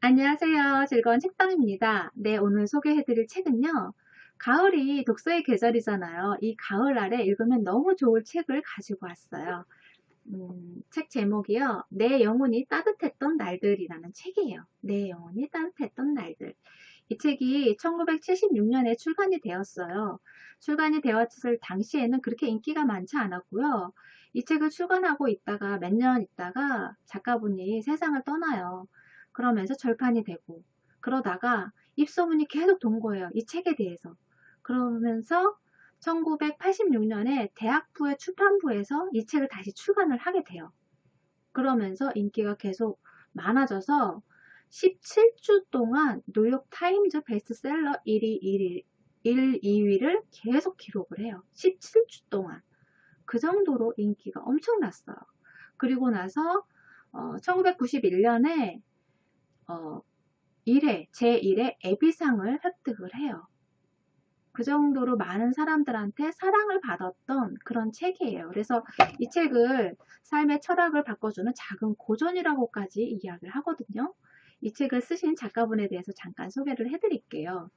안녕하세요. 즐거운 책방입니다. 네, 오늘 소개해드릴 책은요. 가을이 독서의 계절이잖아요. 이 가을날에 읽으면 너무 좋을 책을 가지고 왔어요. 책 제목이요. 내 영혼이 따뜻했던 날들이라는 책이에요. 내 영혼이 따뜻했던 날들. 이 책이 1976년에 출간이 되었어요. 출간이 되었을 당시에는 그렇게 인기가 많지 않았고요. 이 책을 출간하고 있다가 몇 년 있다가 작가분이 세상을 떠나요. 그러면서 절판이 되고 그러다가 입소문이 계속 돈 거예요. 이 책에 대해서. 그러면서 1986년에 대학부의 출판부에서 이 책을 다시 출간을 하게 돼요. 그러면서 인기가 계속 많아져서 17주 동안 뉴욕 타임즈 베스트셀러 1위, 2위를 계속 기록을 해요. 17주 동안. 그 정도로 인기가 엄청났어요. 그리고 나서 1991년에 1회, 제1회 에비상을 획득을 해요. 그 정도로 많은 사람들한테 사랑을 받았던 그런 책이에요. 그래서 이 책을 삶의 철학을 바꿔주는 작은 고전이라고까지 이야기를 하거든요. 이 책을 쓰신 작가분에 대해서 잠깐 소개를 해드릴게요.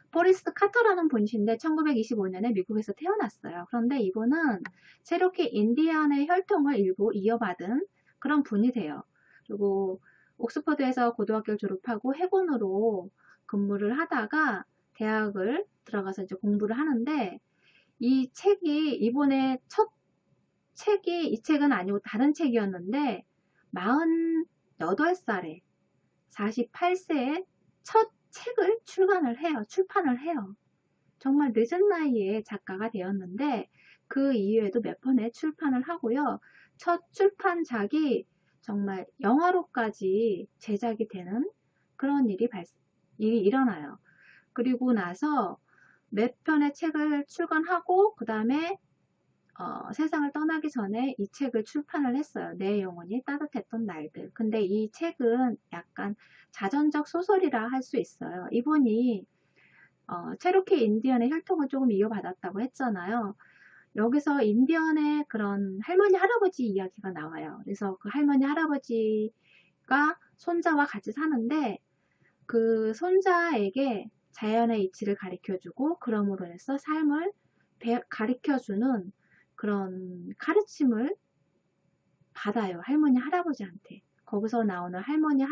포리스트 카터라는 분이신데 1925년에 미국에서 태어났어요. 그런데 이분은 체로키 인디안의 혈통을 일부 이어받은 그런 분이 돼요. 그리고 옥스퍼드에서 고등학교를 졸업하고 해군으로 근무를 하다가 대학을 들어가서 이제 공부를 하는데 이 책이 이번에 첫 책이 이 책은 아니고 다른 책이었는데 48살에 48세에 첫 책을 출판을 해요. 정말 늦은 나이에 작가가 되었는데 그 이후에도 몇 번의 출판을 하고요. 첫 출판작이 정말 영화로까지 제작이 되는 그런 일이 일어나요. 그리고 나서 몇 편의 책을 출간하고 그 다음에 세상을 떠나기 전에 이 책을 출판을 했어요. 내 영혼이 따뜻했던 날들. 근데 이 책은 약간 자전적 소설이라 할 수 있어요. 이분이 체로키 인디언의 혈통을 조금 이어받았다고 했잖아요. 여기서 인디언의 그런 할머니 할아버지 이야기가 나와요. 그래서 그 할머니 할아버지가 손자와 같이 사는데 그 손자에게 자연의 이치를 가르쳐주고 그럼으로 해서 삶을 가르쳐주는 그런 가르침을 받아요. 할머니 할아버지한테. 거기서 나오는 할머니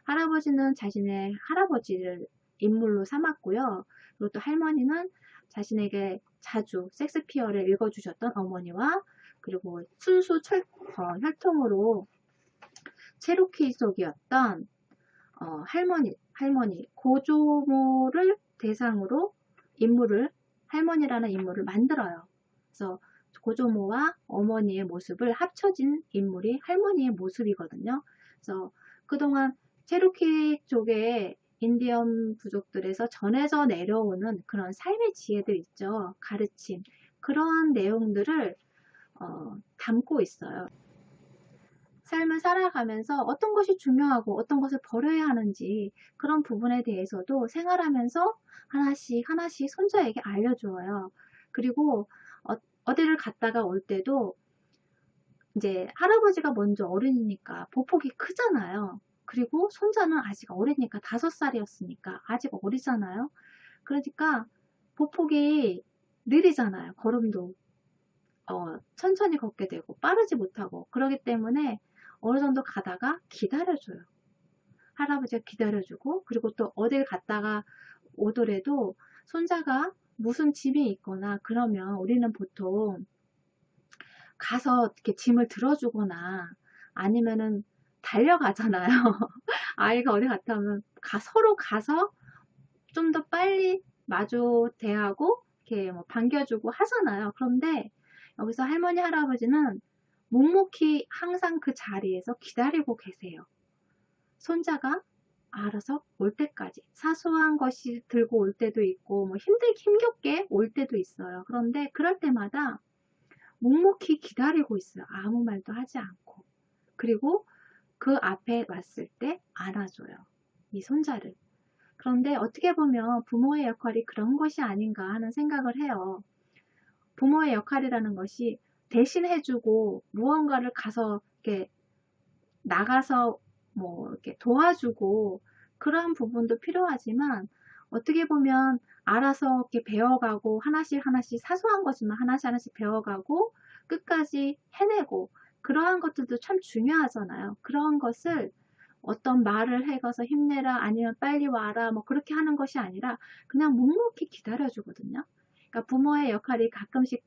할아버지는 자신의 할아버지를 인물로 삼았고요. 그리고 또 할머니는 자신에게 자주 섹스피어를 읽어주셨던 어머니와 그리고 순수 혈통으로 체로키 속이었던 할머니 고조모를 대상으로 할머니라는 인물을 만들어요. 그래서 고조모와 어머니의 모습을 합쳐진 인물이 할머니의 모습이거든요. 그래서 그동안 체로키 쪽에 인디언 부족들에서 전해져 내려오는 그런 삶의 지혜들 있죠. 가르침. 그러한 내용들을 담고 있어요. 삶을 살아가면서 어떤 것이 중요하고 어떤 것을 버려야 하는지 그런 부분에 대해서도 생활하면서 하나씩 하나씩 손자에게 알려주어요. 그리고 어디를 갔다가 올 때도 이제 할아버지가 먼저 어른이니까 보폭이 크잖아요. 그리고 손자는 아직 어리니까 5살이었으니까 아직 어리잖아요. 그러니까 보폭이 느리잖아요. 걸음도 천천히 걷게 되고 빠르지 못하고 그러기 때문에 어느 정도 가다가 기다려줘요. 할아버지가 기다려주고 그리고 또 어딜 갔다가 오더라도 손자가 무슨 짐이 있거나 그러면 우리는 보통 가서 이렇게 짐을 들어주거나 아니면은 달려가잖아요. 아이가 어디 갔다 오면 서로 가서 좀 더 빨리 마주 대하고 이렇게 뭐 반겨주고 하잖아요. 그런데 여기서 할머니 할아버지는 묵묵히 항상 그 자리에서 기다리고 계세요. 손자가 알아서 올 때까지 사소한 것이 들고 올 때도 있고 뭐 힘겹게 올 때도 있어요. 그런데 그럴 때마다 묵묵히 기다리고 있어요. 아무 말도 하지 않고. 그리고 그 앞에 왔을 때 안아줘요. 이 손자를. 그런데 어떻게 보면 부모의 역할이 그런 것이 아닌가 하는 생각을 해요. 부모의 역할이라는 것이 대신해주고 무언가를 가서 이렇게 나가서 뭐 이렇게 도와주고 그런 부분도 필요하지만 어떻게 보면 알아서 이렇게 배워가고 하나씩 하나씩 사소한 거지만 하나씩 하나씩 배워가고 끝까지 해내고 그러한 것들도 참 중요하잖아요. 그런 것을 어떤 말을 해가서 힘내라 아니면 빨리 와라 뭐 그렇게 하는 것이 아니라 그냥 묵묵히 기다려주거든요. 그러니까 부모의 역할이 가끔씩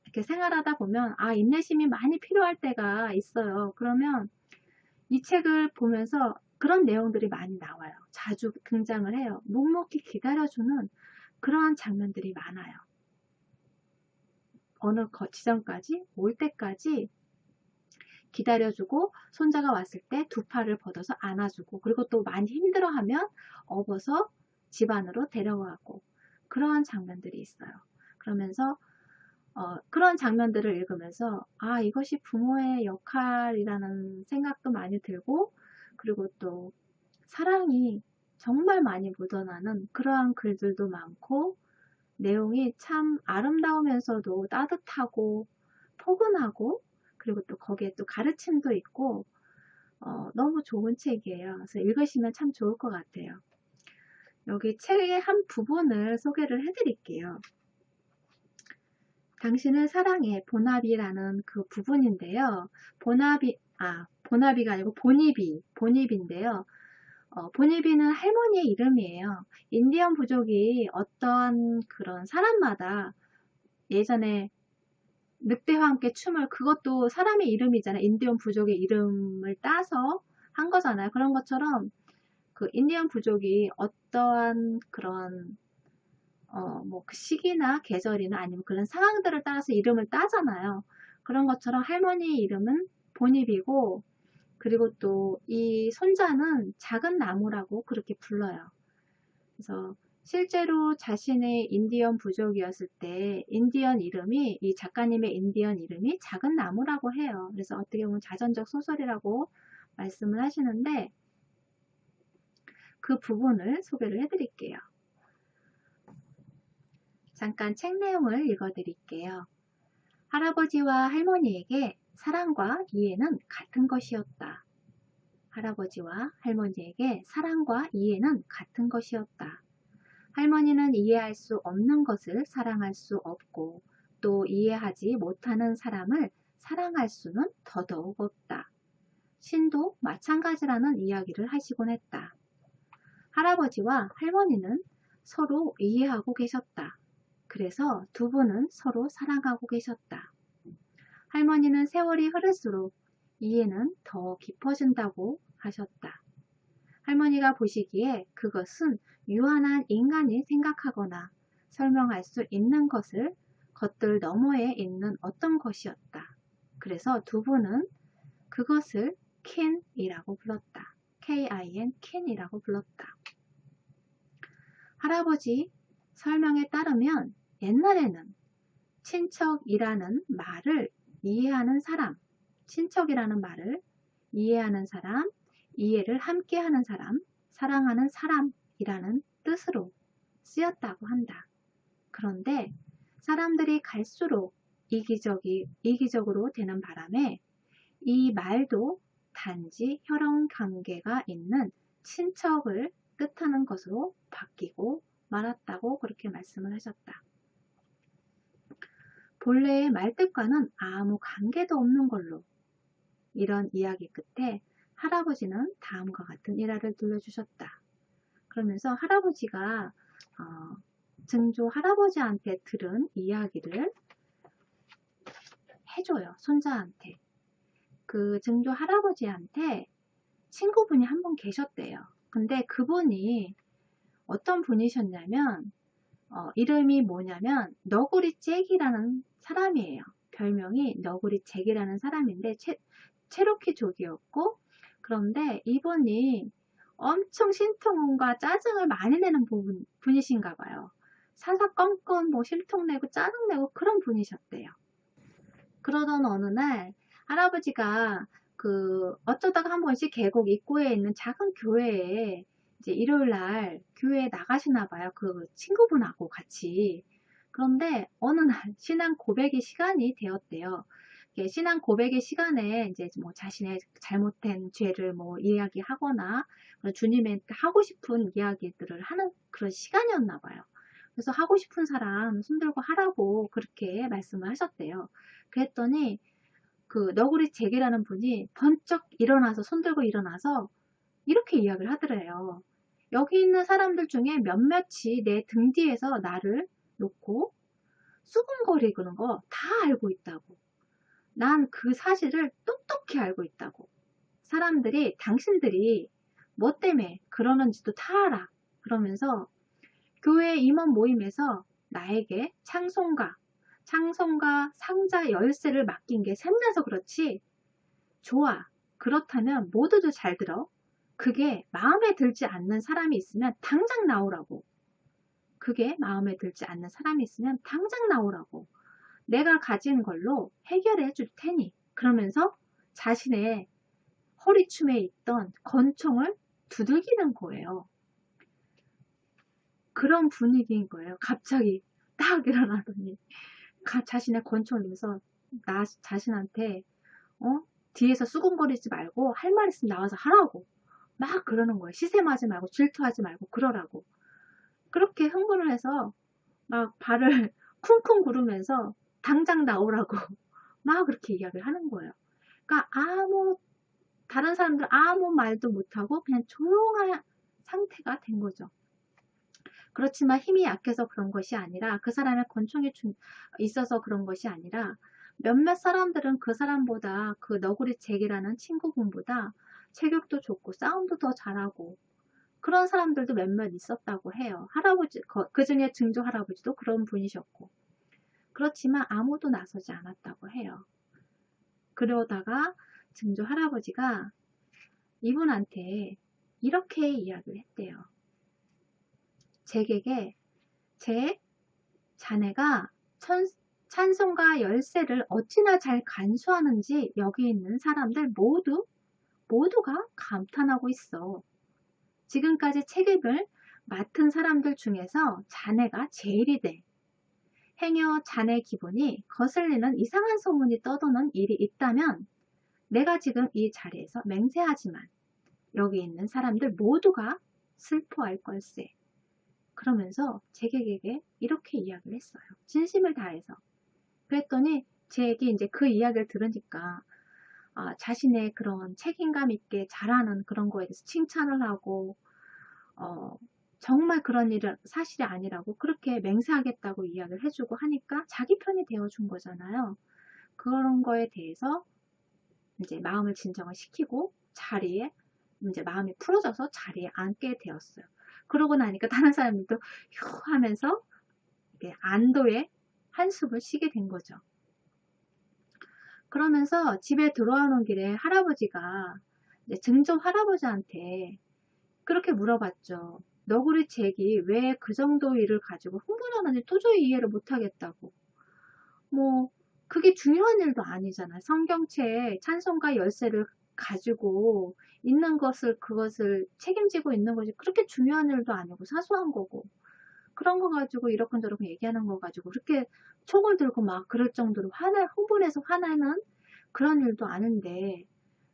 이렇게 생활하다 보면 인내심이 많이 필요할 때가 있어요. 그러면 이 책을 보면서 그런 내용들이 많이 나와요. 자주 등장을 해요. 묵묵히 기다려주는 그러한 장면들이 많아요. 어느 지점까지 올 때까지 기다려주고 손자가 왔을 때 두 팔을 뻗어서 안아주고 그리고 또 많이 힘들어하면 업어서 집 안으로 데려가고 그러한 장면들이 있어요. 그러면서 그런 장면들을 읽으면서 이것이 부모의 역할이라는 생각도 많이 들고 그리고 또 사랑이 정말 많이 묻어나는 그러한 글들도 많고 내용이 참 아름다우면서도 따뜻하고 포근하고 그리고 또 거기에 또 가르침도 있고 너무 좋은 책이에요. 그래서 읽으시면 참 좋을 것 같아요. 여기 책의 한 부분을 소개를 해드릴게요. 당신을 사랑해 보나비라는 그 부분인데요. 보나비가 아니고 보니비인데요. 보니비는 할머니의 이름이에요. 인디언 부족이 어떤 그런 사람마다 예전에 늑대와 함께 춤을 그것도 사람의 이름이잖아요. 인디언 부족의 이름을 따서 한 거잖아요. 그런 것처럼 그 인디언 부족이 어떠한 그런 뭐 그 시기나 계절이나 아니면 그런 상황들을 따라서 이름을 따잖아요. 그런 것처럼 할머니의 이름은 보니비고 그리고 또 이 손자는 작은 나무라고 그렇게 불러요. 그래서 실제로 자신의 인디언 부족이었을 때 인디언 이름이 이 작가님의 인디언 이름이 작은 나무라고 해요. 그래서 어떻게 보면 자전적 소설이라고 말씀을 하시는데 그 부분을 소개를 해드릴게요. 잠깐 책 내용을 읽어드릴게요. 할아버지와 할머니에게 사랑과 이해는 같은 것이었다. 할아버지와 할머니에게 사랑과 이해는 같은 것이었다. 할머니는 이해할 수 없는 것을 사랑할 수 없고 또 이해하지 못하는 사람을 사랑할 수는 더더욱 없다. 신도 마찬가지라는 이야기를 하시곤 했다. 할아버지와 할머니는 서로 이해하고 계셨다. 그래서 두 분은 서로 사랑하고 계셨다. 할머니는 세월이 흐를수록 이해는 더 깊어진다고 하셨다. 할머니가 보시기에 그것은 유한한 인간이 생각하거나 설명할 수 있는 것들 너머에 있는 어떤 것이었다. 그래서 두 분은 그것을 킨이라고 불렀다. K-I-N, 킨이라고 불렀다. 할아버지 설명에 따르면 옛날에는 친척이라는 말을 이해하는 사람, 친척이라는 말을 이해하는 사람, 이해를 함께하는 사람, 사랑하는 사람이라는 뜻으로 쓰였다고 한다. 그런데 사람들이 갈수록 이기적으로 되는 바람에 이 말도 단지 혈연 관계가 있는 친척을 뜻하는 것으로 바뀌고 말았다고 그렇게 말씀을 하셨다. 본래의 말뜻과는 아무 관계도 없는 걸로 이런 이야기 끝에 할아버지는 다음과 같은 일화를 들려주셨다. 그러면서 할아버지가 증조 할아버지한테 들은 이야기를 해줘요. 손자한테. 그 증조 할아버지한테 친구분이 한 분 계셨대요. 근데 그분이 어떤 분이셨냐면 이름이 뭐냐면 너구리 잭이라는 사람이에요. 별명이 너구리 잭이라는 사람인데 체로키족이었고 그런데 이분이 엄청 신통과 짜증을 많이 내는 분이신가 봐요. 사사건건 뭐 실통내고 짜증내고 그런 분이셨대요. 그러던 어느 날 할아버지가 어쩌다가 한 번씩 계곡 입구에 있는 작은 교회에 이제 일요일 날 교회에 나가시나 봐요. 그 친구분하고 같이. 그런데 어느 날 신앙 고백의 시간이 되었대요. 신앙 고백의 시간에 이제 뭐 자신의 잘못된 죄를 뭐 이야기하거나 주님한테 하고 싶은 이야기들을 하는 그런 시간이었나 봐요. 그래서 하고 싶은 사람 손들고 하라고 그렇게 말씀을 하셨대요. 그랬더니 그 너구리 잭이라는 분이 번쩍 일어나서 손들고 일어나서 이렇게 이야기를 하더래요. 여기 있는 사람들 중에 몇몇이 내 등 뒤에서 나를 놓고 수군거리는 거 다 알고 있다고. 난 그 사실을 똑똑히 알고 있다고. 사람들이 당신들이 뭐 때문에 그러는지도 다 알아. 그러면서 교회 임원 모임에서 나에게 찬송가 상자 열쇠를 맡긴 게 샘나서 그렇지. 좋아. 그렇다면 모두들 잘 들어. 그게 마음에 들지 않는 사람이 있으면 당장 나오라고. 그게 마음에 들지 않는 사람이 있으면 당장 나오라고. 내가 가진 걸로 해결해 줄 테니. 그러면서 자신의 허리춤에 있던 권총을 두들기는 거예요. 그런 분위기인 거예요. 갑자기 딱 일어나더니 자신의 권총을 들면서 나 자신한테 뒤에서 수군거리지 말고 할 말 있으면 나와서 하라고 막 그러는 거예요. 시샘하지 말고 질투하지 말고 그러라고. 그렇게 흥분을 해서 막 발을 쿵쿵 구르면서 당장 나오라고 막 그렇게 이야기를 하는 거예요. 그러니까 다른 사람들 아무 말도 못하고 그냥 조용한 상태가 된 거죠. 그렇지만 힘이 약해서 그런 것이 아니라 그 사람의 권총이 있어서 그런 것이 아니라 몇몇 사람들은 그 사람보다 그 너구리 잭이라는 친구분보다 체격도 좋고 싸움도 더 잘하고 그런 사람들도 몇몇 있었다고 해요. 할아버지, 그 중에 증조 할아버지도 그런 분이셨고 그렇지만 아무도 나서지 않았다고 해요. 그러다가 증조 할아버지가 이분한테 이렇게 이야기를 했대요. 잭에게 자네가 찬송가 열쇠를 어찌나 잘 간수하는지 여기 있는 사람들 모두가 감탄하고 있어. 지금까지 책임을 맡은 사람들 중에서 자네가 제일이 돼. 행여 자네 기분이 거슬리는 이상한 소문이 떠도는 일이 있다면 내가 지금 이 자리에서 맹세하지만 여기 있는 사람들 모두가 슬퍼할 걸세. 그러면서 잭에게 이렇게 이야기를 했어요. 진심을 다해서. 그랬더니 잭이 이제 그 이야기를 들으니까 자신의 그런 책임감 있게 잘하는 그런 거에 대해서 칭찬을 하고 정말 그런 일이 사실이 아니라고 그렇게 맹세하겠다고 이야기를 해주고 하니까 자기 편이 되어준 거잖아요. 그런 거에 대해서 이제 마음을 진정을 시키고 자리에 이제 마음이 풀어져서 자리에 앉게 되었어요. 그러고 나니까 다른 사람들도 휴 하면서 안도의 한숨을 쉬게 된 거죠. 그러면서 집에 들어오는 길에 할아버지가 증조 할아버지한테 그렇게 물어봤죠. 너구리 잭이 왜 그 정도 일을 가지고 흥분하는지 도저히 이해를 못하겠다고. 뭐 그게 중요한 일도 아니잖아요. 성경책에 찬송가 열쇠를 가지고 있는 그것을 책임지고 있는 것이 그렇게 중요한 일도 아니고 사소한 거고 그런 거 가지고 이러쿵저러쿵 얘기하는 거 가지고 그렇게 촉을 들고 막 그럴 정도로 흥분해서 화내는 그런 일도 아닌데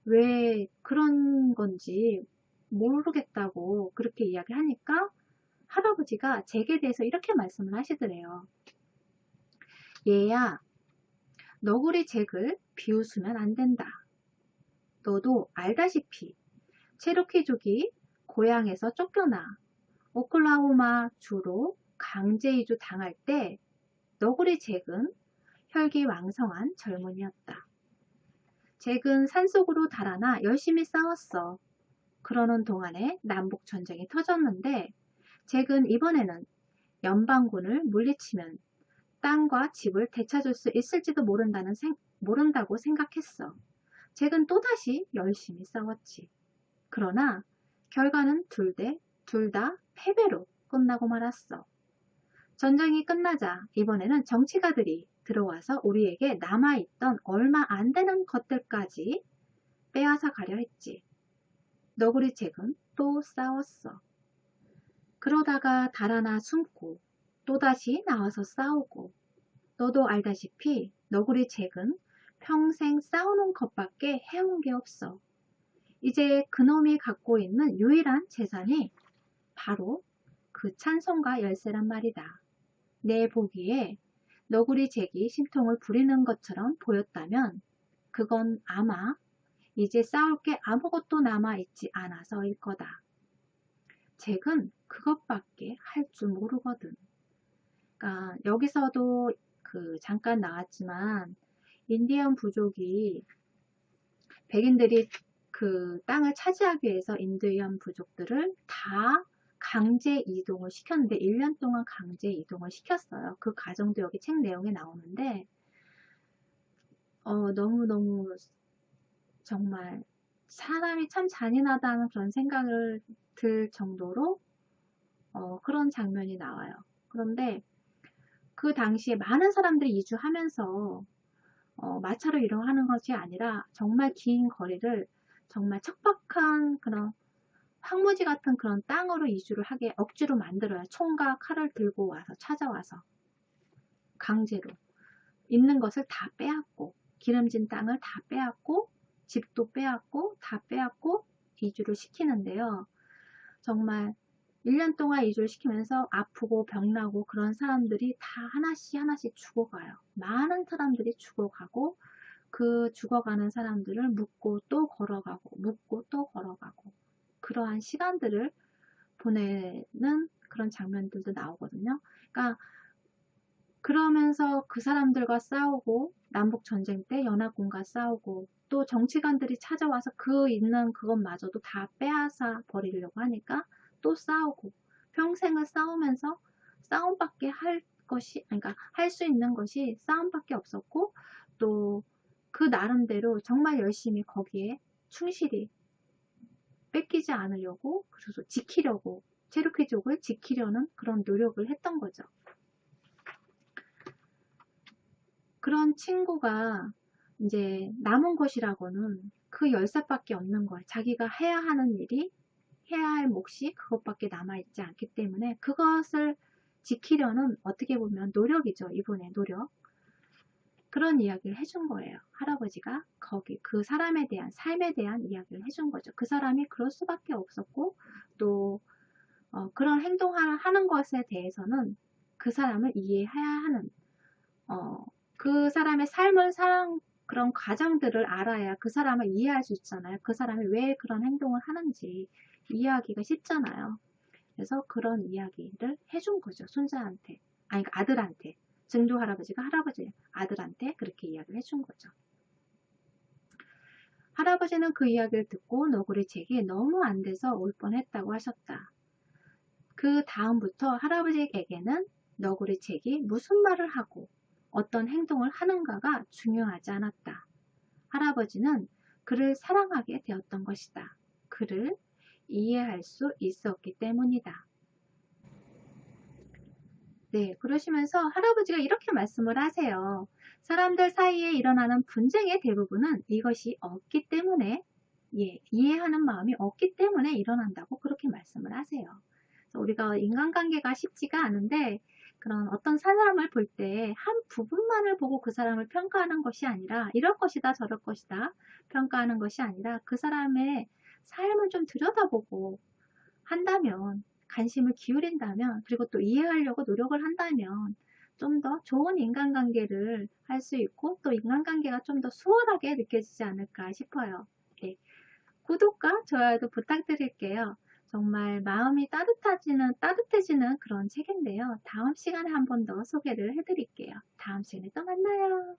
왜 그런 건지 모르겠다고 그렇게 이야기하니까 할아버지가 잭에 대해서 이렇게 말씀을 하시더래요. 얘야, 너구리 잭을 비웃으면 안 된다. 너도 알다시피 체로키족이 고향에서 쫓겨나 오클라호마 주로 강제 이주 당할 때 너구리 잭은 혈기왕성한 젊은이였다. 잭은 산속으로 달아나 열심히 싸웠어. 그러는 동안에 남북전쟁이 터졌는데 잭은 이번에는 연방군을 물리치면 땅과 집을 되찾을 수 있을지도 모른다고 생각했어. 잭은 또다시 열심히 싸웠지. 그러나 결과는 둘 다 패배로 끝나고 말았어. 전쟁이 끝나자 이번에는 정치가들이 들어와서 우리에게 남아있던 얼마 안 되는 것들까지 빼앗아 가려 했지. 너구리 잭은 또 싸웠어. 그러다가 달아나 숨고 또다시 나와서 싸우고 너도 알다시피 너구리 잭은 평생 싸우는 것밖에 해온 게 없어. 이제 그놈이 갖고 있는 유일한 재산이 바로 그 찬송가 열쇠란 말이다. 내 보기에 너구리 잭이 심통을 부리는 것처럼 보였다면 그건 아마 이제 싸울 게 아무것도 남아있지 않아서일 거다. 잭은 그것밖에 할 줄 모르거든. 그러니까 여기서도 잠깐 나왔지만 인디언 부족이 백인들이 그 땅을 차지하기 위해서 인디언 부족들을 다 강제 이동을 시켰는데 1년 동안 강제 이동을 시켰어요. 그 과정도 여기 책 내용에 나오는데 너무너무 정말 사람이 참 잔인하다는 그런 생각을 들 정도로 그런 장면이 나와요. 그런데 그 당시에 많은 사람들이 이주하면서 마차로 이동하는 것이 아니라 정말 긴 거리를 정말 척박한 그런 황무지 같은 그런 땅으로 이주를 하게 억지로 만들어요. 총과 칼을 들고 와서 찾아와서 강제로 있는 것을 다 빼앗고 기름진 땅을 다 빼앗고 집도 빼앗고 다 빼앗고 이주를 시키는데요. 정말 1년 동안 이주를 시키면서 아프고 병나고 그런 사람들이 다 하나씩 하나씩 죽어가요. 많은 사람들이 죽어가고 그 죽어가는 사람들을 묻고 또 걸어가고 묻고 또 걸어가고 그러한 시간들을 보내는 그런 장면들도 나오거든요. 그러니까 그러면서 그 사람들과 싸우고 남북전쟁 때 연합군과 싸우고 또 정치관들이 찾아와서 그 있는 그것마저도 다 빼앗아 버리려고 하니까 또 싸우고 평생을 싸우면서 싸움밖에 할 것이 그러니까 할 수 있는 것이 싸움밖에 없었고 또 그 나름대로 정말 열심히 거기에 충실히 뺏기지 않으려고 그래서 지키려고 체로키족을 지키려는 그런 노력을 했던 거죠. 그런 친구가 이제 남은 것이라고는 그 열쇠밖에 없는 거예요. 자기가 해야 하는 일이 해야 할 몫이 그것밖에 남아있지 않기 때문에 그것을 지키려는 어떻게 보면 노력이죠. 이번에 노력. 그런 이야기를 해준 거예요. 할아버지가 거기 그 사람에 대한 삶에 대한 이야기를 해준 거죠. 그 사람이 그럴 수밖에 없었고 또 그런 행동을 하는 것에 대해서는 그 사람을 이해해야 하는 그 사람의 삶을 그런 과정들을 알아야 그 사람을 이해할 수 있잖아요. 그 사람이 왜 그런 행동을 하는지 이해하기가 쉽잖아요. 그래서 그런 이야기를 해준 거죠. 손자한테. 아니, 그러니까 아들한테. 증조 할아버지가 할아버지 아들한테 그렇게 이야기를 해준 거죠. 할아버지는 그 이야기를 듣고 너구리 잭이 너무 안 돼서 올 뻔했다고 하셨다. 그 다음부터 할아버지에게는 너구리 잭이 무슨 말을 하고 어떤 행동을 하는가가 중요하지 않았다. 할아버지는 그를 사랑하게 되었던 것이다. 그를 이해할 수 있었기 때문이다. 네, 그러시면서 할아버지가 이렇게 말씀을 하세요. 사람들 사이에 일어나는 분쟁의 대부분은 이것이 없기 때문에 이해하는 마음이 없기 때문에 일어난다고 그렇게 말씀을 하세요. 그래서 우리가 인간관계가 쉽지가 않은데 그런 어떤 사람을 볼 때 한 부분만을 보고 그 사람을 평가하는 것이 아니라 이럴 것이다 저럴 것이다 평가하는 것이 아니라 그 사람의 삶을 좀 들여다보고 한다면 관심을 기울인다면 그리고 또 이해하려고 노력을 한다면 좀 더 좋은 인간관계를 할 수 있고 또 인간관계가 좀 더 수월하게 느껴지지 않을까 싶어요. 네. 구독과 좋아요도 부탁드릴게요. 정말 마음이 따뜻해지는 그런 책인데요. 다음 시간에 한 번 더 소개를 해드릴게요. 다음 시간에 또 만나요.